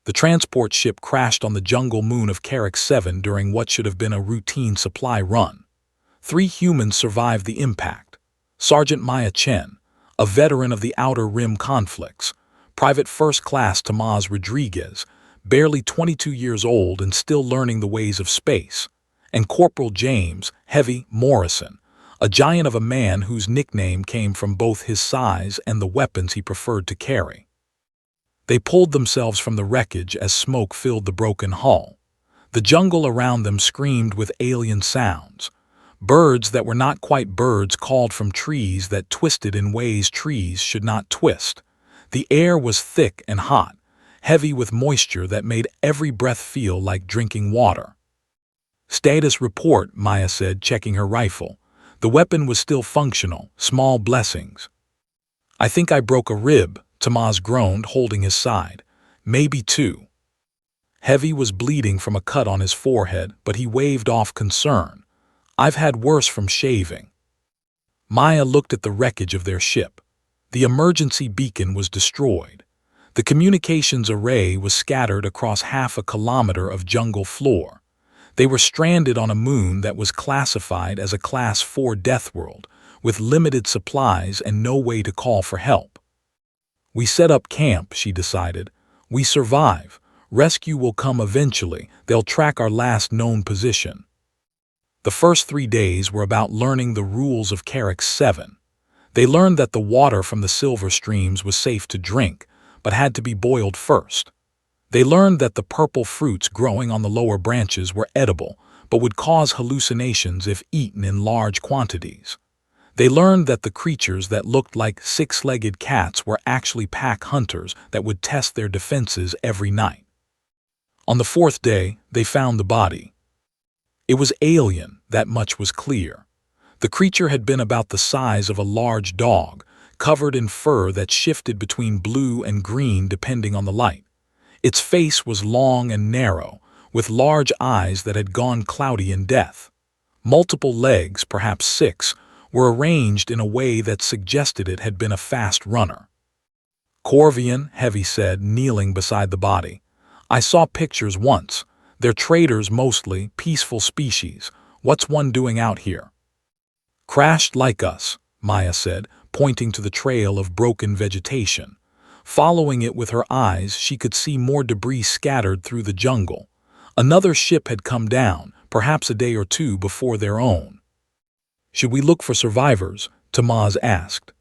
The transport ship crashed on the jungle moon of Carrick 7 during what should have been a routine supply run. 3 humans survived the impact. Sergeant Maya Chen, a veteran of the Outer Rim conflicts, Private First Class Tomás Rodriguez, barely 22 years old and still learning the ways of space, and Corporal James Heavy Morrison, a giant of a man whose nickname came from both his size and the weapons he preferred to carry. They pulled themselves from the wreckage as smoke filled the broken hull. The jungle around them screamed with alien sounds. Birds that were not quite birds called from trees that twisted in ways trees should not twist. The air was thick and hot, heavy with moisture that made every breath feel like drinking water. "Status report," Maya said, checking her rifle. The weapon was still functional, small blessings. "I think I broke a rib," Tomás groaned, holding his side. "Maybe 2. Heavy was bleeding from a cut on his forehead, but he waved off concern. "I've had worse from shaving." Maya looked at the wreckage of their ship. The emergency beacon was destroyed. The communications array was scattered across half a kilometer of jungle floor. They were stranded on a moon that was classified as a Class 4 Deathworld, with limited supplies and no way to call for help. "We set up camp," she decided. "We survive. Rescue will come eventually. They'll track our last known position." The first 3 days were about learning the rules of Carrick 7. They learned that the water from the silver streams was safe to drink, but had to be boiled first. They learned that the purple fruits growing on the lower branches were edible, but would cause hallucinations if eaten in large quantities. They learned that the creatures that looked like 6-legged cats were actually pack hunters that would test their defenses every night. On the 4th day, they found the body. It was alien, that much was clear. The creature had been about the size of a large dog, covered in fur that shifted between blue and green depending on the light. Its face was long and narrow, with large eyes that had gone cloudy in death. Multiple legs, perhaps 6, were arranged in a way that suggested it had been a fast runner. "Corvian," Heavy said, kneeling beside the body. "I saw pictures once. They're traders mostly, peaceful species. What's one doing out here?" "Crashed like us," Maya said, pointing to the trail of broken vegetation. Following it with her eyes, she could see more debris scattered through the jungle. Another ship had come down, perhaps a day or 2 before their own. "Should we look for survivors?" Tomás asked.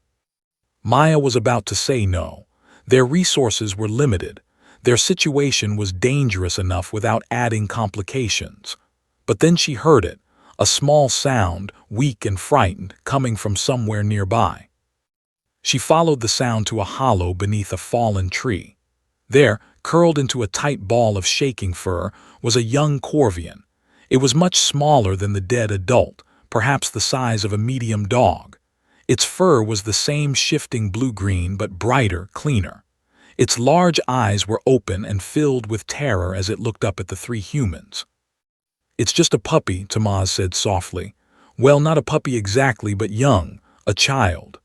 Maya was about to say no. Their resources were limited. Their situation was dangerous enough without adding complications. But then she heard it, a small sound, weak and frightened, coming from somewhere nearby. She followed the sound to a hollow beneath a fallen tree. There, curled into a tight ball of shaking fur, was a young Corvian. It was much smaller than the dead adult, perhaps the size of a medium dog. Its fur was the same shifting blue-green but brighter, cleaner. Its large eyes were open and filled with terror as it looked up at the 3 humans. "It's just a puppy," Tomás said softly. "Well, not a puppy exactly, but young, a child."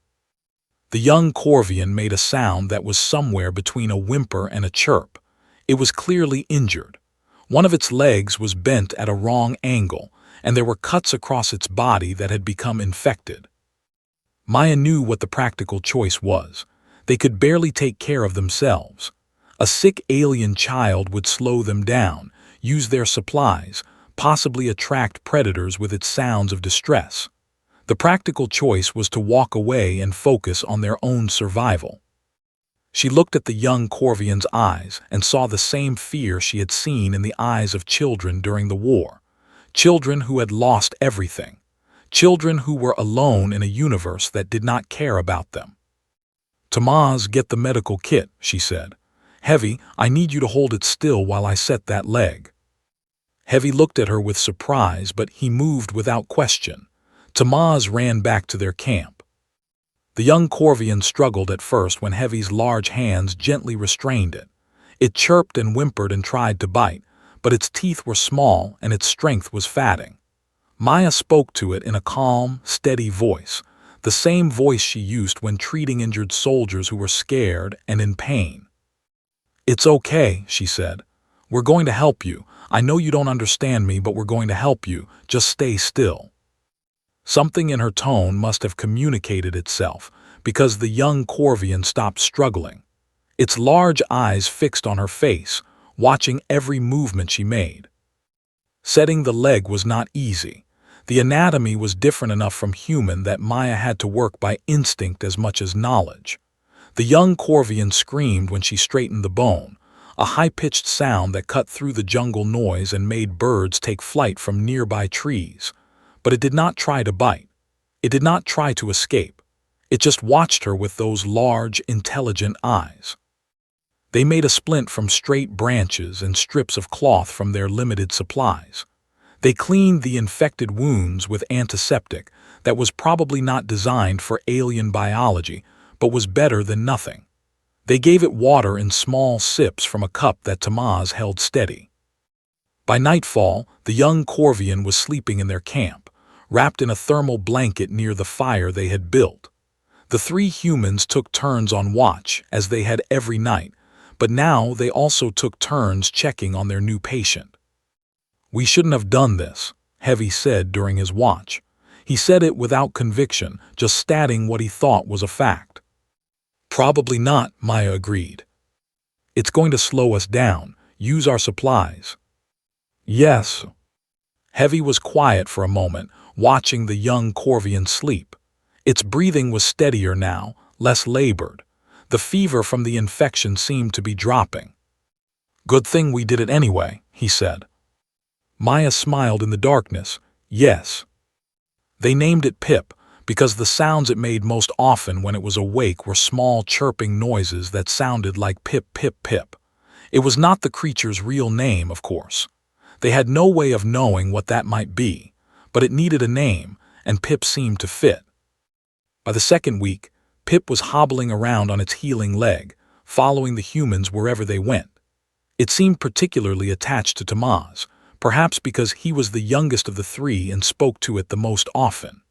The young Corvian made a sound that was somewhere between a whimper and a chirp. It was clearly injured. One of its legs was bent at a wrong angle, and there were cuts across its body that had become infected. Maya knew what the practical choice was. They could barely take care of themselves. A sick alien child would slow them down, use their supplies, possibly attract predators with its sounds of distress. The practical choice was to walk away and focus on their own survival. She looked at the young Corvian's eyes and saw the same fear she had seen in the eyes of children during the war. Children who had lost everything. Children who were alone in a universe that did not care about them. "Tomás, get the medical kit," she said. "Heavy, I need you to hold it still while I set that leg." Heavy looked at her with surprise, but he moved without question. Tomás ran back to their camp. The young Corvian struggled at first when Heavy's large hands gently restrained it. It chirped and whimpered and tried to bite, but its teeth were small and its strength was fading. Maya spoke to it in a calm, steady voice, the same voice she used when treating injured soldiers who were scared and in pain. "It's okay," she said. "We're going to help you. I know you don't understand me, but we're going to help you. Just stay still." Something in her tone must have communicated itself, because the young Corvian stopped struggling, its large eyes fixed on her face, watching every movement she made. Setting the leg was not easy. The anatomy was different enough from human that Maya had to work by instinct as much as knowledge. The young Corvian screamed when she straightened the bone, a high-pitched sound that cut through the jungle noise and made birds take flight from nearby trees. But it did not try to bite. It did not try to escape. It just watched her with those large, intelligent eyes. They made a splint from straight branches and strips of cloth from their limited supplies. They cleaned the infected wounds with antiseptic that was probably not designed for alien biology, but was better than nothing. They gave it water in small sips from a cup that Tamaz held steady. By nightfall, the young Corvian was sleeping in their camp, wrapped in a thermal blanket near the fire they had built. The three humans took turns on watch, as they had every night, but now they also took turns checking on their new patient. "We shouldn't have done this," Heavy said during his watch. He said it without conviction, just stating what he thought was a fact. "Probably not," Maya agreed. "It's going to slow us down. Use our supplies." "Yes." Heavy was quiet for a moment, watching the young Corvian sleep. Its breathing was steadier now, less labored. The fever from the infection seemed to be dropping. "Good thing we did it anyway," he said. Maya smiled in the darkness. "Yes." They named it Pip because the sounds it made most often when it was awake were small chirping noises that sounded like pip, pip, pip. It was not the creature's real name, of course. They had no way of knowing what that might be, but it needed a name, and Pip seemed to fit. By the second week, Pip was hobbling around on its healing leg, following the humans wherever they went. It seemed particularly attached to Tamaz, perhaps because he was the youngest of the three and spoke to it the most often.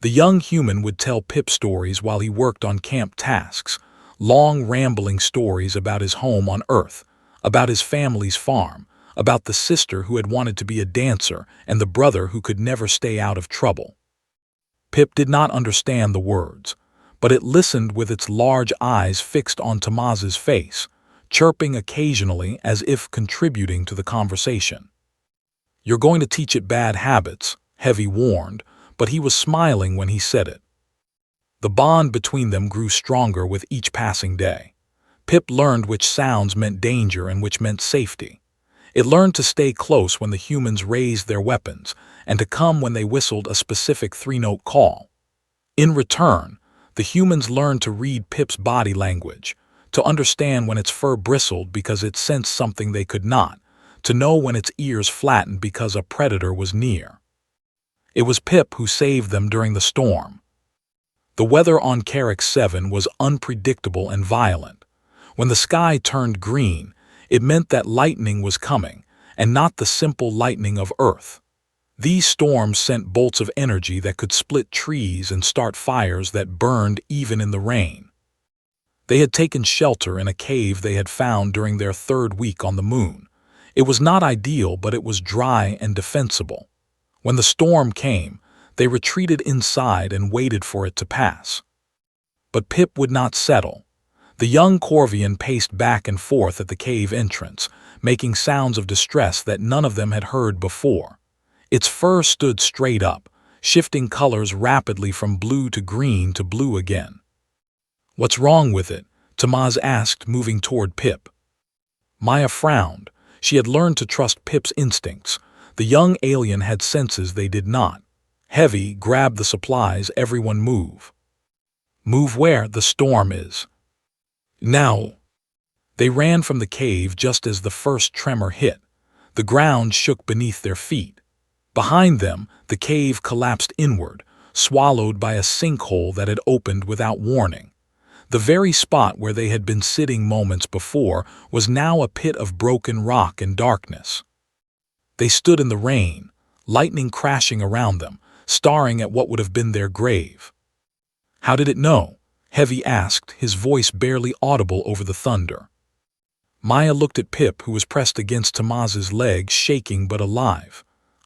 The young human would tell Pip stories while he worked on camp tasks, long rambling stories about his home on Earth, about his family's farm, about the sister who had wanted to be a dancer and the brother who could never stay out of trouble. Pip did not understand the words, but it listened with its large eyes fixed on Tamaz's face, chirping occasionally as if contributing to the conversation. "You're going to teach it bad habits," Heavy warned, but he was smiling when he said it. The bond between them grew stronger with each passing day. Pip learned which sounds meant danger and which meant safety. It learned to stay close when the humans raised their weapons and to come when they whistled a specific three-note call. In return, the humans learned to read Pip's body language, to understand when its fur bristled because it sensed something they could not, to know when its ears flattened because a predator was near. It was Pip who saved them during the storm. The weather on Carrick 7 was unpredictable and violent. When the sky turned green, it meant that lightning was coming, and not the simple lightning of Earth. These storms sent bolts of energy that could split trees and start fires that burned even in the rain. They had taken shelter in a cave they had found during their third week on the moon. It was not ideal, but it was dry and defensible. When the storm came, they retreated inside and waited for it to pass. But Pip would not settle. The young Corvian paced back and forth at the cave entrance, making sounds of distress that none of them had heard before. Its fur stood straight up, shifting colors rapidly from blue to green to blue again. "What's wrong with it?" Tamaz asked, moving toward Pip. Maya frowned. She had learned to trust Pip's instincts. The young alien had senses they did not. Heavy, grab the supplies, everyone move. "Move where? The storm is." "Now." They ran from the cave just as the first tremor hit. The ground shook beneath their feet. Behind them, the cave collapsed inward, swallowed by a sinkhole that had opened without warning. The very spot where they had been sitting moments before was now a pit of broken rock and darkness. They stood in the rain, lightning crashing around them, staring at what would have been their grave. "How did it know?" Heavy asked, his voice barely audible over the thunder. Maya looked at Pip, who was pressed against Tamaz's leg, shaking but alive.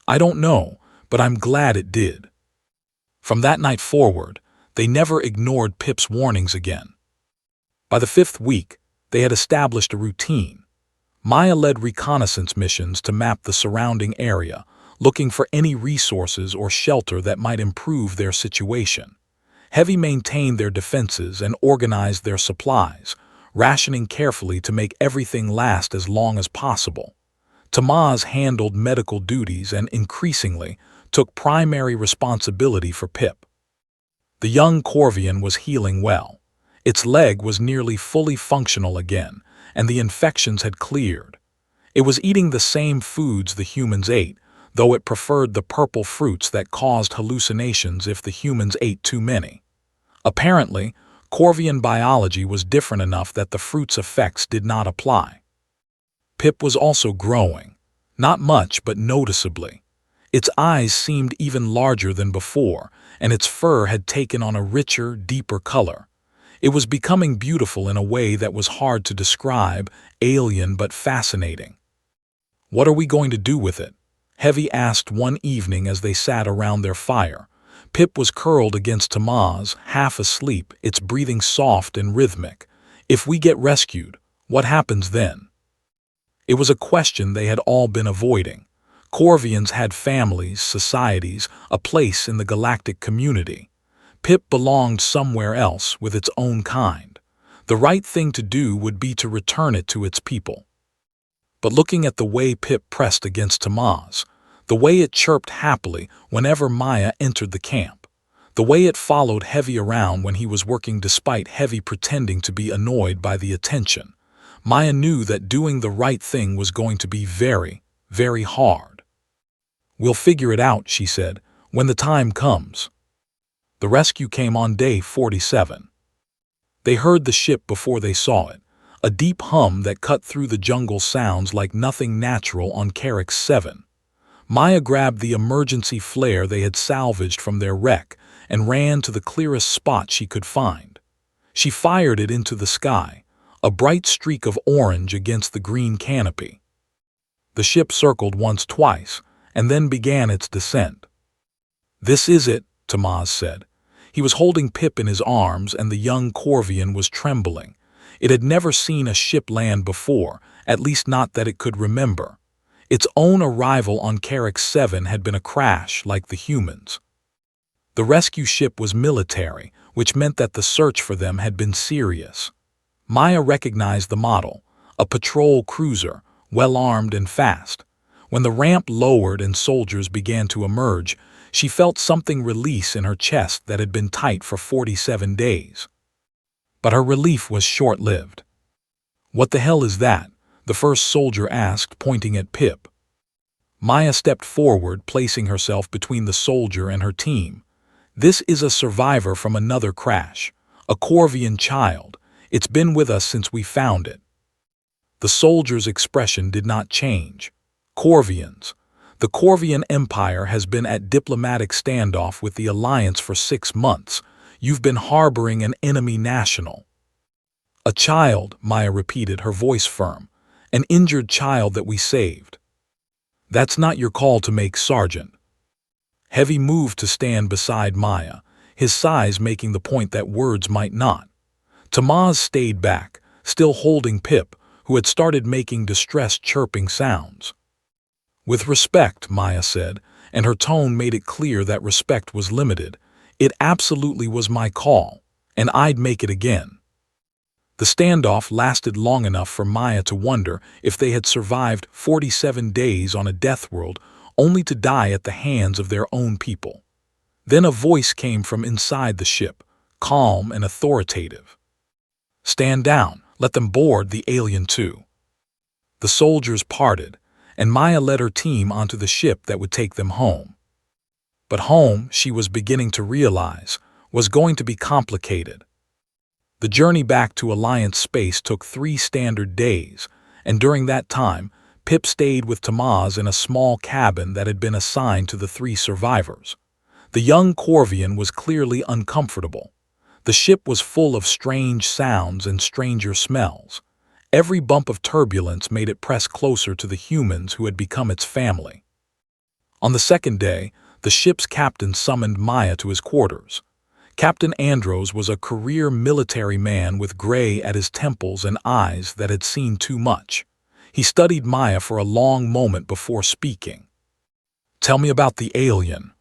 "I don't know, but I'm glad it did." From that night forward, they never ignored Pip's warnings again. By the 5th week, they had established a routine. Maya led reconnaissance missions to map the surrounding area, looking for any resources or shelter that might improve their situation. Heavy maintained their defenses and organized their supplies, rationing carefully to make everything last as long as possible. Tamaz handled medical duties and, increasingly, took primary responsibility for Pip. The young Corvian was healing well. Its leg was nearly fully functional again, and the infections had cleared. It was eating the same foods the humans ate, though it preferred the purple fruits that caused hallucinations if the humans ate too many. Apparently, Corvian biology was different enough that the fruit's effects did not apply. Pip was also growing. Not much, but noticeably. Its eyes seemed even larger than before, and its fur had taken on a richer, deeper color. It was becoming beautiful in a way that was hard to describe, alien but fascinating. "What are we going to do with it?" Heavy asked one evening as they sat around their fire. Pip was curled against Tamaz, half asleep, its breathing soft and rhythmic. "If we get rescued, what happens then?" It was a question they had all been avoiding. Corvians had families, societies, a place in the galactic community. Pip belonged somewhere else with its own kind. The right thing to do would be to return it to its people. But looking at the way Pip pressed against Tamaz, the way it chirped happily whenever Maya entered the camp, the way it followed Heavy around when he was working despite Heavy pretending to be annoyed by the attention, Maya knew that doing the right thing was going to be very, very hard. "We'll figure it out," she said, "when the time comes." The rescue came on day 47. They heard the ship before they saw it, a deep hum that cut through the jungle sounds like nothing natural on Carrick 7. Maya grabbed the emergency flare they had salvaged from their wreck and ran to the clearest spot she could find. She fired it into the sky, a bright streak of orange against the green canopy. The ship circled once, twice, and then began its descent. "This is it," Tamaz said. He was holding Pip in his arms, and the young Corvian was trembling. It had never seen a ship land before, at least not that it could remember. Its own arrival on Carrick 7 had been a crash like the humans. The rescue ship was military, which meant that the search for them had been serious. Maya recognized the model, a patrol cruiser, well-armed and fast. When the ramp lowered and soldiers began to emerge, she felt something release in her chest that had been tight for 47 days. But her relief was short-lived. "What the hell is that?" the first soldier asked, pointing at Pip. Maya stepped forward, placing herself between the soldier and her team. "This is a survivor from another crash, a Corvian child. It's been with us since we found it." The soldier's expression did not change. "Corvians. The Corvian Empire has been at diplomatic standoff with the Alliance for 6 months. You've been harboring an enemy national." "A child," Maya repeated, her voice firm. "An injured child that we saved." "That's not your call to make, Sergeant." Heavy moved to stand beside Maya, his size making the point that words might not. Tamaz stayed back, still holding Pip, who had started making distressed chirping sounds. "With respect," Maya said, and her tone made it clear that respect was limited. "It absolutely was my call, and I'd make it again." The standoff lasted long enough for Maya to wonder if they had survived 47 days on a Deathworld only to die at the hands of their own people. Then a voice came from inside the ship, calm and authoritative. "Stand down, let them board the alien too." The soldiers parted, and Maya led her team onto the ship that would take them home. But home, she was beginning to realize, was going to be complicated. The journey back to Alliance space took 3 standard days, and during that time, Pip stayed with Tamaz in a small cabin that had been assigned to the 3 survivors. The young Corvian was clearly uncomfortable. The ship was full of strange sounds and stranger smells. Every bump of turbulence made it press closer to the humans who had become its family. On the second day, the ship's captain summoned Maya to his quarters. Captain Andros was a career military man with gray at his temples and eyes that had seen too much. He studied Maya for a long moment before speaking. "Tell me about the alien."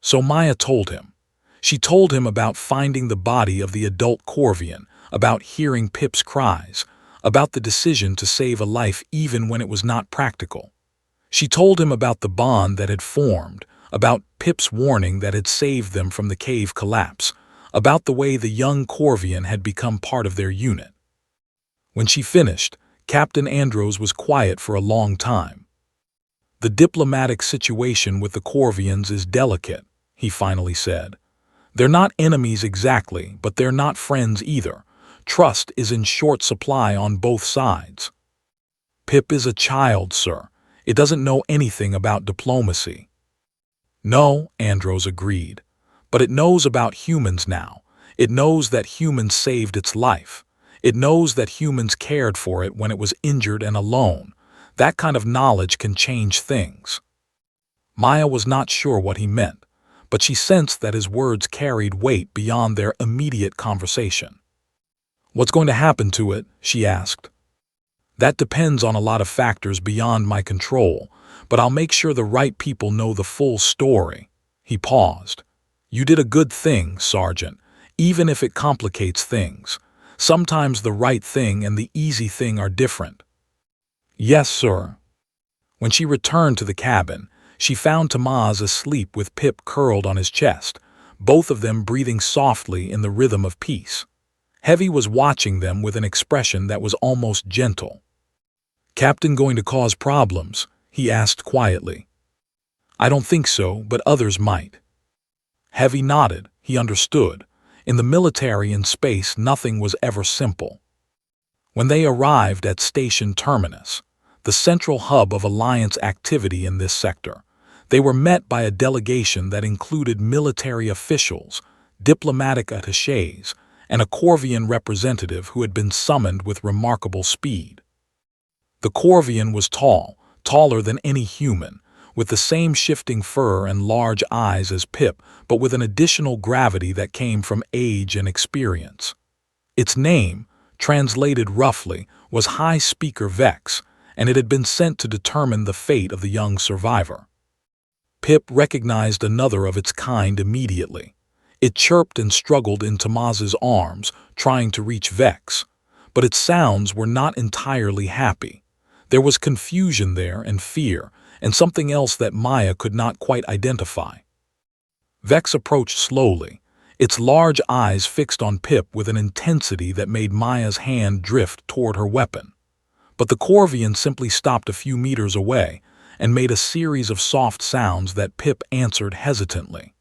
So Maya told him. She told him about finding the body of the adult Corvian, about hearing Pip's cries, about the decision to save a life even when it was not practical. She told him about the bond that had formed, about Pip's warning that had saved them from the cave collapse, about the way the young Corvian had become part of their unit. When she finished, Captain Andros was quiet for a long time. "The diplomatic situation with the Corvians is delicate," he finally said. "They're not enemies exactly, but they're not friends either. Trust is in short supply on both sides." "Pip is a child, sir. It doesn't know anything about diplomacy." "No," Andros agreed. "But it knows about humans now. It knows that humans saved its life. It knows that humans cared for it when it was injured and alone. That kind of knowledge can change things." Maya was not sure what he meant, but she sensed that his words carried weight beyond their immediate conversation. "What's going to happen to it?" she asked. "That depends on a lot of factors beyond my control, but I'll make sure the right people know the full story." He paused. "You did a good thing, Sergeant, even if it complicates things. Sometimes the right thing and the easy thing are different." "Yes, sir." When she returned to the cabin, she found Tamaz asleep with Pip curled on his chest, both of them breathing softly in the rhythm of peace. Heavy was watching them with an expression that was almost gentle. "Captain going to cause problems?" he asked quietly. "I don't think so, but others might." Heavy nodded. He understood. In the military and space, nothing was ever simple. When they arrived at Station Terminus, the central hub of Alliance activity in this sector, they were met by a delegation that included military officials, diplomatic attachés, and a Corvian representative who had been summoned with remarkable speed. The Corvian was tall, taller than any human, with the same shifting fur and large eyes as Pip, but with an additional gravity that came from age and experience. Its name, translated roughly, was High Speaker Vex, and it had been sent to determine the fate of the young survivor. Pip recognized another of its kind immediately. It chirped and struggled in Tamaz's arms, trying to reach Vex, but its sounds were not entirely happy. There was confusion there and fear, and something else that Maya could not quite identify. Vex approached slowly, its large eyes fixed on Pip with an intensity that made Maya's hand drift toward her weapon. But the Corvian simply stopped a few meters away and made a series of soft sounds that Pip answered hesitantly.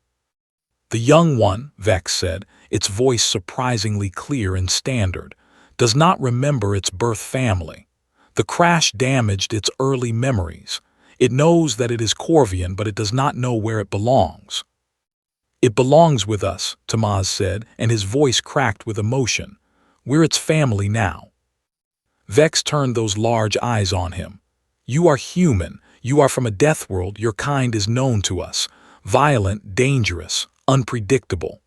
"The young one," Vex said, its voice surprisingly clear and standard, "does not remember its birth family. The crash damaged its early memories. It knows that it is Corvian, but it does not know where it belongs." "It belongs with us," Tamaz said, and his voice cracked with emotion. "We're its family now." Vex turned those large eyes on him. "You are human. You are from a Deathworld. Your kind is known to us. Violent, dangerous, unpredictable."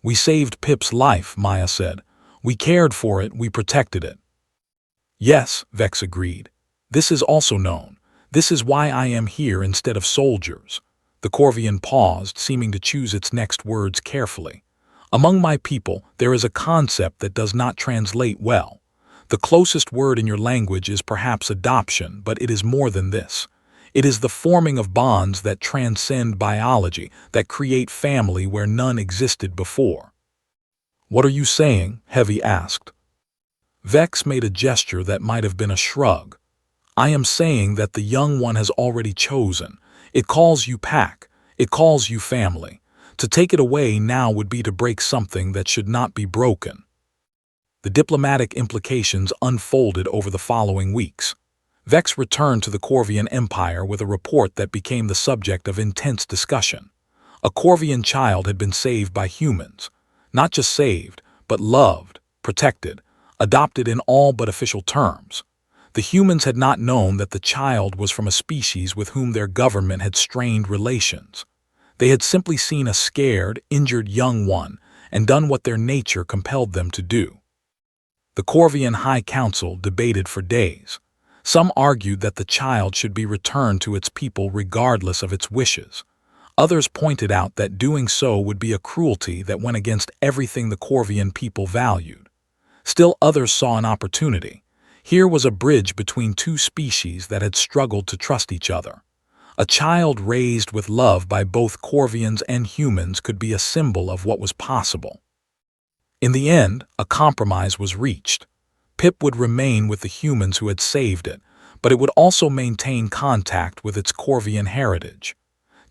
"We saved Pip's life," Maya said. "We cared for it, we protected it." "Yes," Vex agreed. "This is also known. This is why I am here instead of soldiers." The Corvian paused, seeming to choose its next words carefully. "Among my people, there is a concept that does not translate well. The closest word in your language is perhaps adoption, but it is more than this. It is the forming of bonds that transcend biology, that create family where none existed before." "What are you saying?" Heavy asked. Vex made a gesture that might have been a shrug. "I am saying that the young one has already chosen. It calls you pack. It calls you family. To take it away now would be to break something that should not be broken." The diplomatic implications unfolded over the following weeks. Vex returned to the Corvian Empire with a report that became the subject of intense discussion. A Corvian child had been saved by humans. Not just saved, but loved, protected. adopted in all but official terms. The humans had not known that the child was from a species with whom their government had strained relations. They had simply seen a scared, injured young one and done what their nature compelled them to do. The Corvian High Council debated for days. Some argued that the child should be returned to its people regardless of its wishes. Others pointed out that doing so would be a cruelty that went against everything the Corvian people valued. Still others saw an opportunity. Here was a bridge between two species that had struggled to trust each other. A child raised with love by both Corvians and humans could be a symbol of what was possible. In the end, a compromise was reached. Pip would remain with the humans who had saved it, but it would also maintain contact with its Corvian heritage.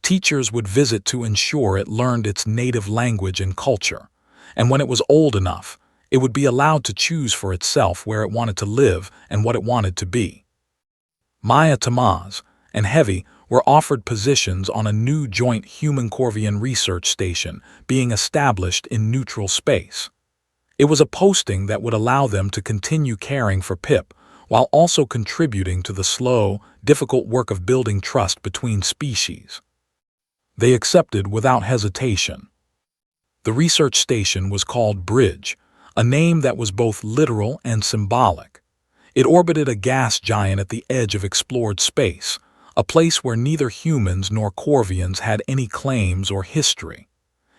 Teachers would visit to ensure it learned its native language and culture, and when it was old enough, it would be allowed to choose for itself where it wanted to live and what it wanted to be. Maya, Tamaz, and Heavy were offered positions on a new joint human-Corvian research station being established in neutral space. It was a posting that would allow them to continue caring for Pip while also contributing to the slow, difficult work of building trust between species. They accepted without hesitation. The research station was called Bridge, a name that was both literal and symbolic. It orbited a gas giant at the edge of explored space, a place where neither humans nor Corvians had any claims or history.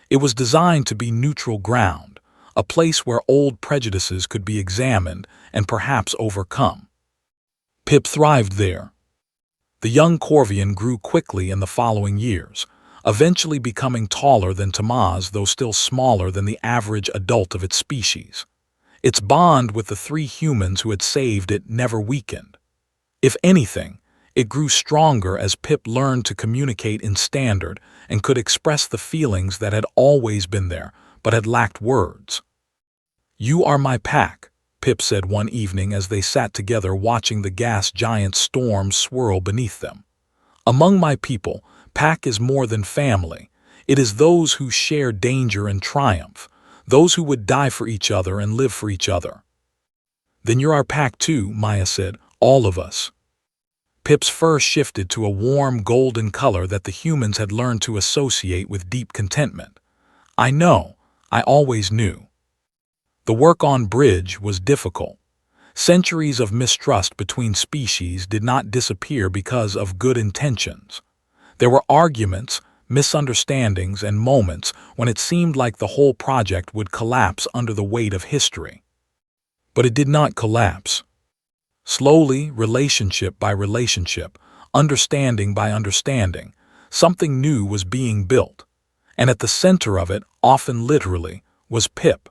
It was designed to be neutral ground, a place where old prejudices could be examined and perhaps overcome. Pip thrived there. The young Corvian grew quickly in the following years, eventually becoming taller than Tamaz, though still smaller than the average adult of its species. Its bond with the three humans who had saved it never weakened. If anything, it grew stronger as Pip learned to communicate in standard and could express the feelings that had always been there but had lacked words. "You are my pack," Pip said one evening as they sat together watching the gas giant's storm swirl beneath them. "Among my people, pack is more than family. It is those who share danger and triumph, those who would die for each other and live for each other." "Then you're our pack too," Maya said, "all of us." Pip's fur shifted to a warm golden color that the humans had learned to associate with deep contentment. "I know, I always knew." The work on Bridge was difficult. Centuries of mistrust between species did not disappear because of good intentions. There were arguments, misunderstandings, and moments when it seemed like the whole project would collapse under the weight of history. But it did not collapse. Slowly, relationship by relationship, understanding by understanding, something new was being built. And at the center of it, often literally, was Pip,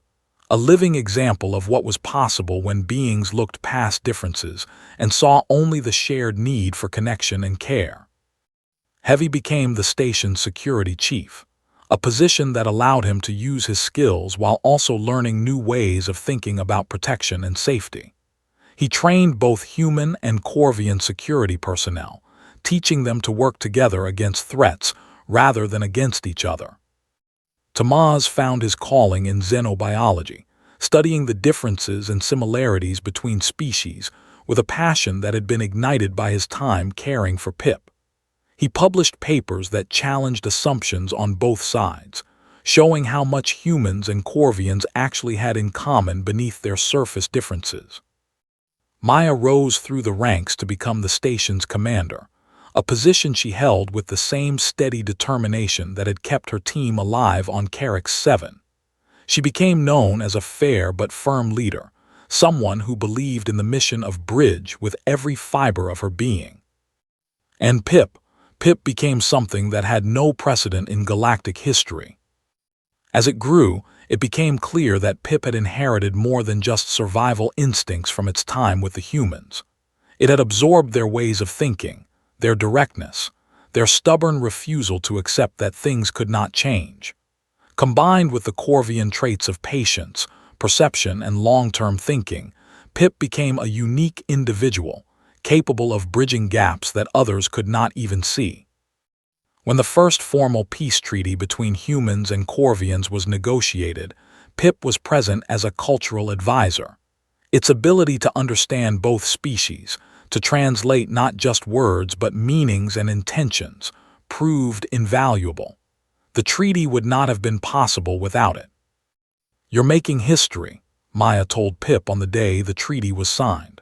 a living example of what was possible when beings looked past differences and saw only the shared need for connection and care. Heavy became the station's security chief, a position that allowed him to use his skills while also learning new ways of thinking about protection and safety. He trained both human and Corvian security personnel, teaching them to work together against threats rather than against each other. Tamaz found his calling in xenobiology, studying the differences and similarities between species with a passion that had been ignited by his time caring for Pip. He published papers that challenged assumptions on both sides, showing how much humans and Corvians actually had in common beneath their surface differences. Maya rose through the ranks to become the station's commander, a position she held with the same steady determination that had kept her team alive on Carrick 7. She became known as a fair but firm leader, someone who believed in the mission of Bridge with every fiber of her being. And Pip became something that had no precedent in galactic history. As it grew, it became clear that Pip had inherited more than just survival instincts from its time with the humans. It had absorbed their ways of thinking, their directness, their stubborn refusal to accept that things could not change. Combined with the Corvian traits of patience, perception, and long-term thinking, Pip became a unique individual, capable of bridging gaps that others could not even see. When the first formal peace treaty between humans and Corvians was negotiated, Pip was present as a cultural advisor. Its ability to understand both species, to translate not just words but meanings and intentions, proved invaluable. The treaty would not have been possible without it. "You're making history," Maya told Pip on the day the treaty was signed.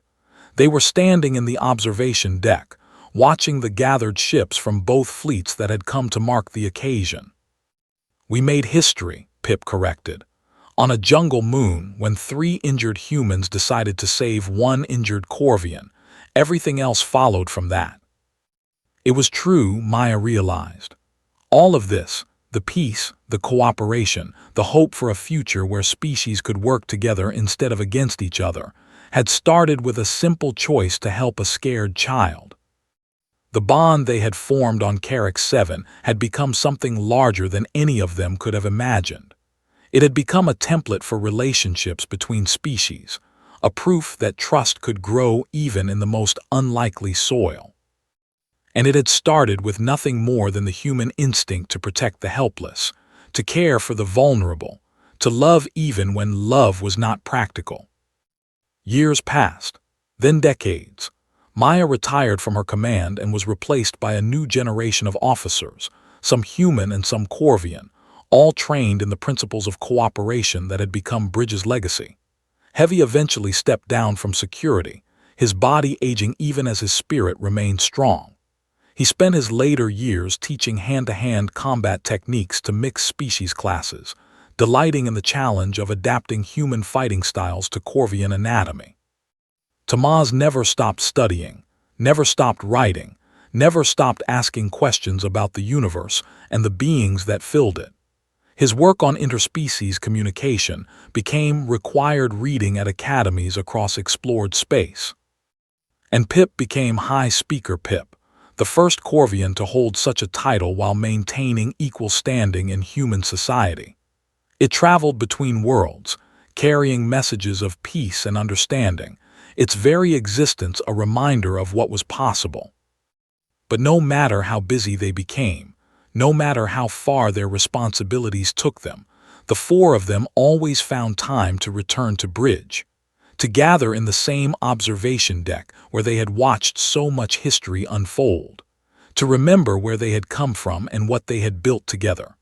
They were standing in the observation deck, watching the gathered ships from both fleets that had come to mark the occasion. "We made history," Pip corrected. "On a jungle moon, when 3 injured humans decided to save 1 injured Corvian, everything else followed from that." It was true, Maya realized. All of this, the peace, the cooperation, the hope for a future where species could work together instead of against each other, had started with a simple choice to help a scared child. The bond they had formed on Carrick 7 had become something larger than any of them could have imagined. It had become a template for relationships between species, a proof that trust could grow even in the most unlikely soil. And it had started with nothing more than the human instinct to protect the helpless, to care for the vulnerable, to love even when love was not practical. Years passed, then decades. Maya retired from her command and was replaced by a new generation of officers, some human and some Corvian, all trained in the principles of cooperation that had become Bridge's legacy. Heavy eventually stepped down from security, his body aging even as his spirit remained strong. He spent his later years teaching hand-to-hand combat techniques to mixed species classes, delighting in the challenge of adapting human fighting styles to Corvian anatomy. Tamaz never stopped studying, never stopped writing, never stopped asking questions about the universe and the beings that filled it. His work on interspecies communication became required reading at academies across explored space. And Pip became High Speaker Pip, the first Corvian to hold such a title while maintaining equal standing in human society. It traveled between worlds, carrying messages of peace and understanding, its very existence a reminder of what was possible. But no matter how busy they became, no matter how far their responsibilities took them, the 4 of them always found time to return to Bridge, to gather in the same observation deck where they had watched so much history unfold, to remember where they had come from and what they had built together.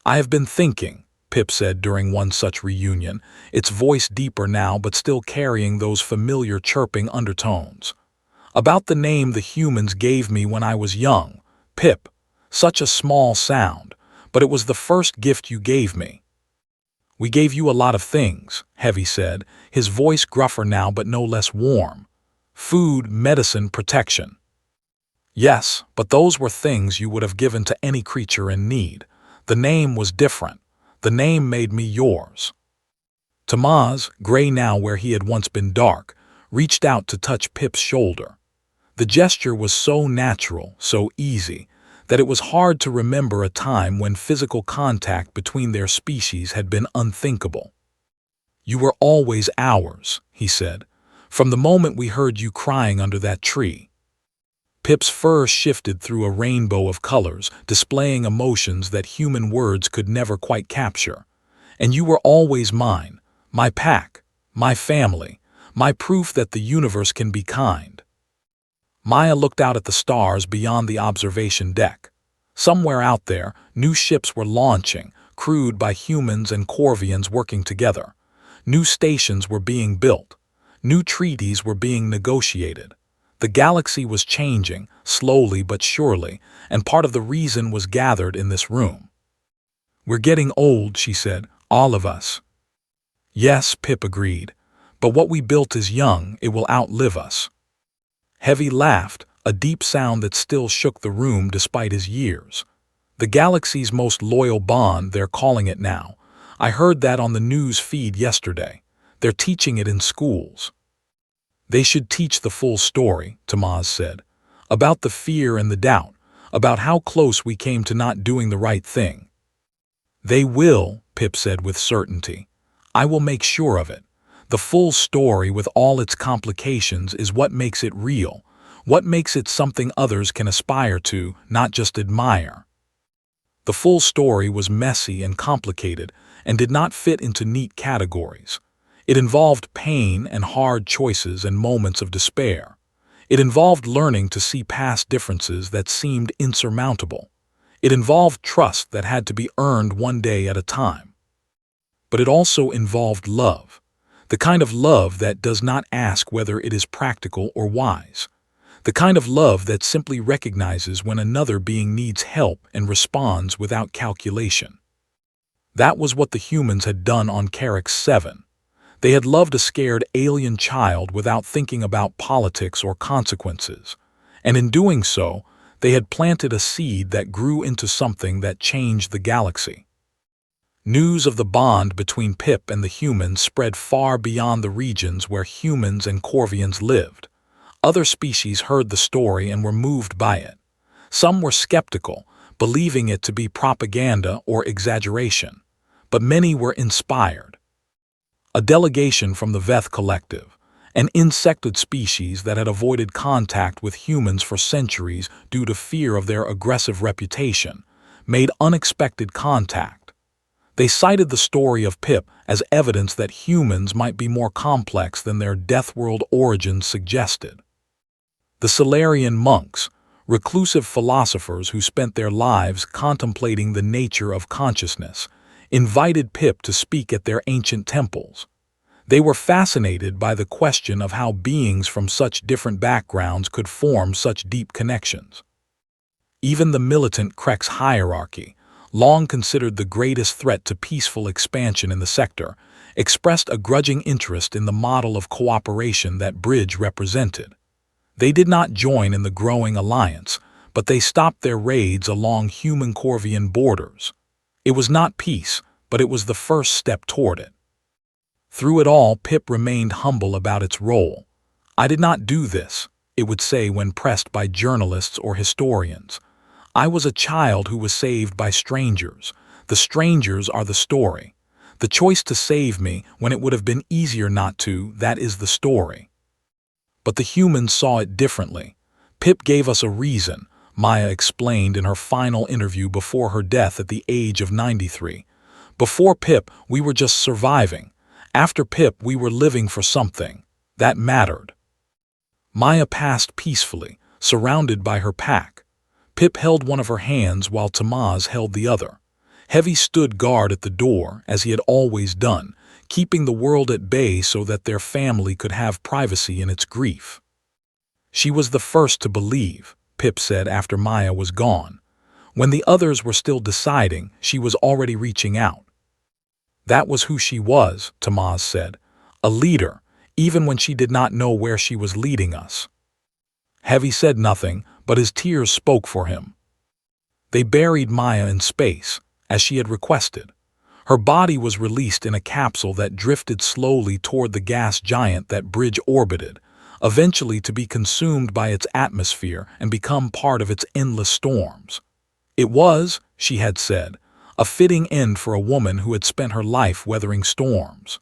"I have been thinking," Pip said during one such reunion, its voice deeper now but still carrying those familiar chirping undertones, "about the name the humans gave me when I was young. Pip, such a small sound, but it was the first gift you gave me." "We gave you a lot of things," Heavy said, his voice gruffer now but no less warm. "Food, medicine, protection." "Yes, but those were things you would have given to any creature in need. The name was different. The name made me yours." Tamaz, gray now where he had once been dark, reached out to touch Pip's shoulder. The gesture was so natural, so easy, that it was hard to remember a time when physical contact between their species had been unthinkable. "You were always ours," he said, "from the moment we heard you crying under that tree." Pip's fur shifted through a rainbow of colors, displaying emotions that human words could never quite capture. "And you were always mine, my pack, my family, my proof that the universe can be kind." Maya looked out at the stars beyond the observation deck. Somewhere out there, new ships were launching, crewed by humans and Corvians working together. New stations were being built. New treaties were being negotiated. The galaxy was changing, slowly but surely, and part of the reason was gathered in this room. "We're getting old," she said, "all of us." "Yes," Pip agreed, "but what we built is young, it will outlive us." Heavy laughed, a deep sound that still shook the room despite his years. "The galaxy's most loyal bond, they're calling it now. I heard that on the news feed yesterday. They're teaching it in schools." "They should teach the full story," Tamaz said, "about the fear and the doubt, about how close we came to not doing the right thing." "They will," Pip said with certainty. "I will make sure of it. The full story with all its complications is what makes it real, what makes it something others can aspire to, not just admire." The full story was messy and complicated and did not fit into neat categories. It involved pain and hard choices and moments of despair. It involved learning to see past differences that seemed insurmountable. It involved trust that had to be earned one day at a time. But it also involved love, the kind of love that does not ask whether it is practical or wise, the kind of love that simply recognizes when another being needs help and responds without calculation. That was what the humans had done on Carrick 7. They had loved a scared alien child without thinking about politics or consequences, and in doing so, they had planted a seed that grew into something that changed the galaxy. News of the bond between Pip and the humans spread far beyond the regions where humans and Corvians lived. Other species heard the story and were moved by it. Some were skeptical, believing it to be propaganda or exaggeration, but many were inspired. A delegation from the Veth Collective, an insectoid species that had avoided contact with humans for centuries due to fear of their aggressive reputation, made unexpected contact. They cited the story of Pip as evidence that humans might be more complex than their Deathworld origins suggested. The Solarian monks, reclusive philosophers who spent their lives contemplating the nature of consciousness, invited Pip to speak at their ancient temples. They were fascinated by the question of how beings from such different backgrounds could form such deep connections. Even the militant Krex hierarchy, long considered the greatest threat to peaceful expansion in the sector, expressed a grudging interest in the model of cooperation that Bridge represented. They did not join in the growing alliance, but they stopped their raids along human-Corvian borders. It was not peace, but it was the first step toward it. Through it all, Pip remained humble about its role. "I did not do this," it would say when pressed by journalists or historians. "I was a child who was saved by strangers. The strangers are the story. The choice to save me when it would have been easier not to, that is the story." But the humans saw it differently. "Pip gave us a reason," Maya explained in her final interview before her death at the age of 93. "Before Pip, we were just surviving. After Pip, we were living for something that mattered." Maya passed peacefully, surrounded by her pack. Pip held one of her hands while Tamaz held the other. Heavy stood guard at the door, as he had always done, keeping the world at bay so that their family could have privacy in its grief. "She was the first to believe," Pip said after Maya was gone. "When the others were still deciding, she was already reaching out." "That was who she was," Tamaz said. "A leader, even when she did not know where she was leading us." Heavy said nothing, but his tears spoke for him. They buried Maya in space, as she had requested. Her body was released in a capsule that drifted slowly toward the gas giant that Bridge orbited, eventually to be consumed by its atmosphere and become part of its endless storms. It was, she had said, a fitting end for a woman who had spent her life weathering storms.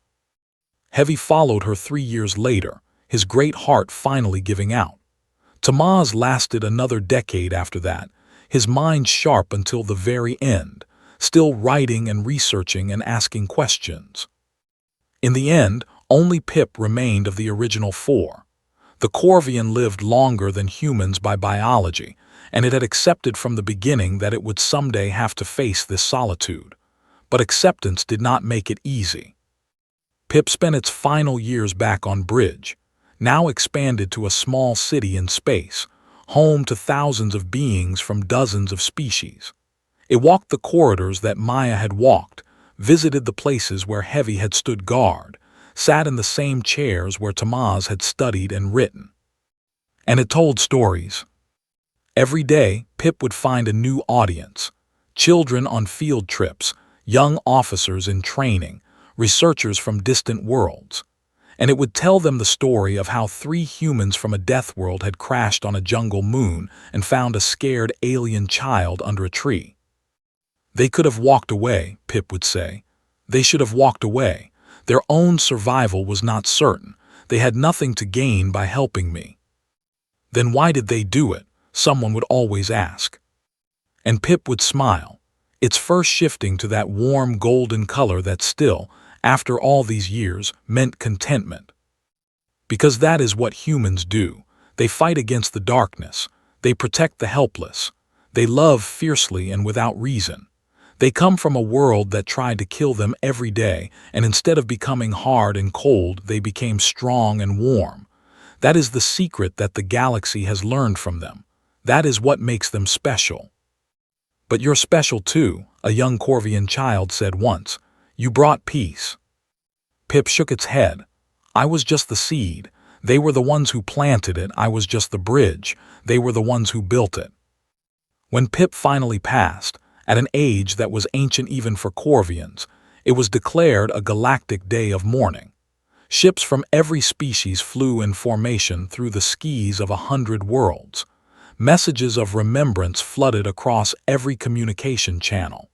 Heavy followed her 3 years later, his great heart finally giving out. Tamaz lasted another decade after that, his mind sharp until the very end, still writing and researching and asking questions. In the end, only Pip remained of the original 4. The Corvian lived longer than humans by biology, and it had accepted from the beginning that it would someday have to face this solitude. But acceptance did not make it easy. Pip spent its final years back on Bridge, now expanded to a small city in space, home to thousands of beings from dozens of species. It walked the corridors that Maya had walked, visited the places where Heavy had stood guard, sat in the same chairs where Tamaz had studied and written. And it told stories. Every day, Pip would find a new audience: children on field trips, young officers in training, researchers from distant worlds. And it would tell them the story of how 3 humans from a Deathworld had crashed on a jungle moon and found a scared alien child under a tree. "They could have walked away," Pip would say. "They should have walked away. Their own survival was not certain. They had nothing to gain by helping me." "Then why did they do it?" someone would always ask. And Pip would smile, its first shifting to that warm golden color that still, after all these years, meant contentment. Because that is what humans do. They fight against the darkness. They protect the helpless. They love fiercely and without reason. They come from a world that tried to kill them every day, and instead of becoming hard and cold, they became strong and warm. That is the secret that the galaxy has learned from them. That is what makes them special. "But you're special too," a young Corvian child said once. "You brought peace." Pip shook its head. "I was just the seed. They were the ones who planted it. I was just the bridge. They were the ones who built it." When Pip finally passed, at an age that was ancient even for Corvians, it was declared a galactic day of mourning. Ships from every species flew in formation through the skies of 100 worlds. Messages of remembrance flooded across every communication channel.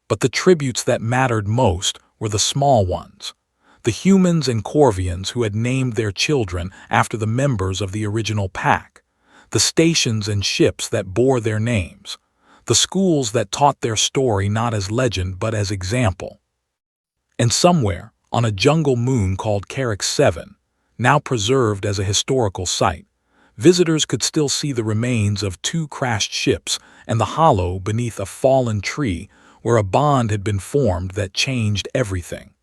But the tributes that mattered most were the small ones. The humans and Corvians who had named their children after the members of the original pack. The stations and ships that bore their names. The schools that taught their story not as legend but as example. And somewhere, on a jungle moon called Carrick 7, now preserved as a historical site, visitors could still see the remains of 2 crashed ships and the hollow beneath a fallen tree where a bond had been formed that changed everything.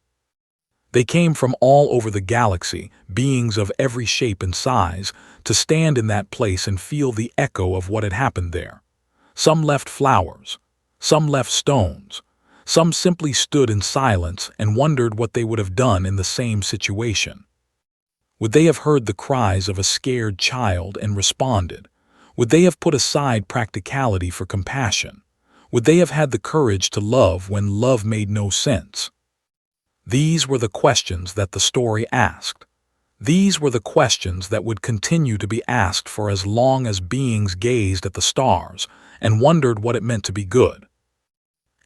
They came from all over the galaxy, beings of every shape and size, to stand in that place and feel the echo of what had happened there. Some left flowers, some left stones, some simply stood in silence and wondered what they would have done in the same situation. Would they have heard the cries of a scared child and responded? Would they have put aside practicality for compassion? Would they have had the courage to love when love made no sense? These were the questions that the story asked. These were the questions that would continue to be asked for as long as beings gazed at the stars and wondered what it meant to be good.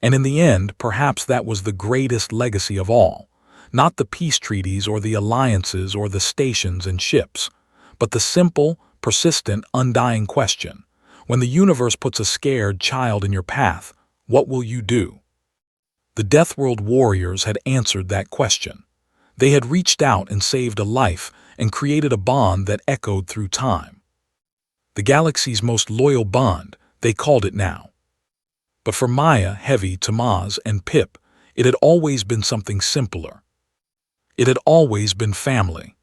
And in the end, perhaps that was the greatest legacy of all. Not the peace treaties or the alliances or the stations and ships, but the simple, persistent, undying question. When the universe puts a scared child in your path, what will you do? The Deathworld warriors had answered that question. They had reached out and saved a life and created a bond that echoed through time. The galaxy's most loyal bond, they called it now. But for Maya, Heavy, Tamaz, and Pip, it had always been something simpler. It had always been family.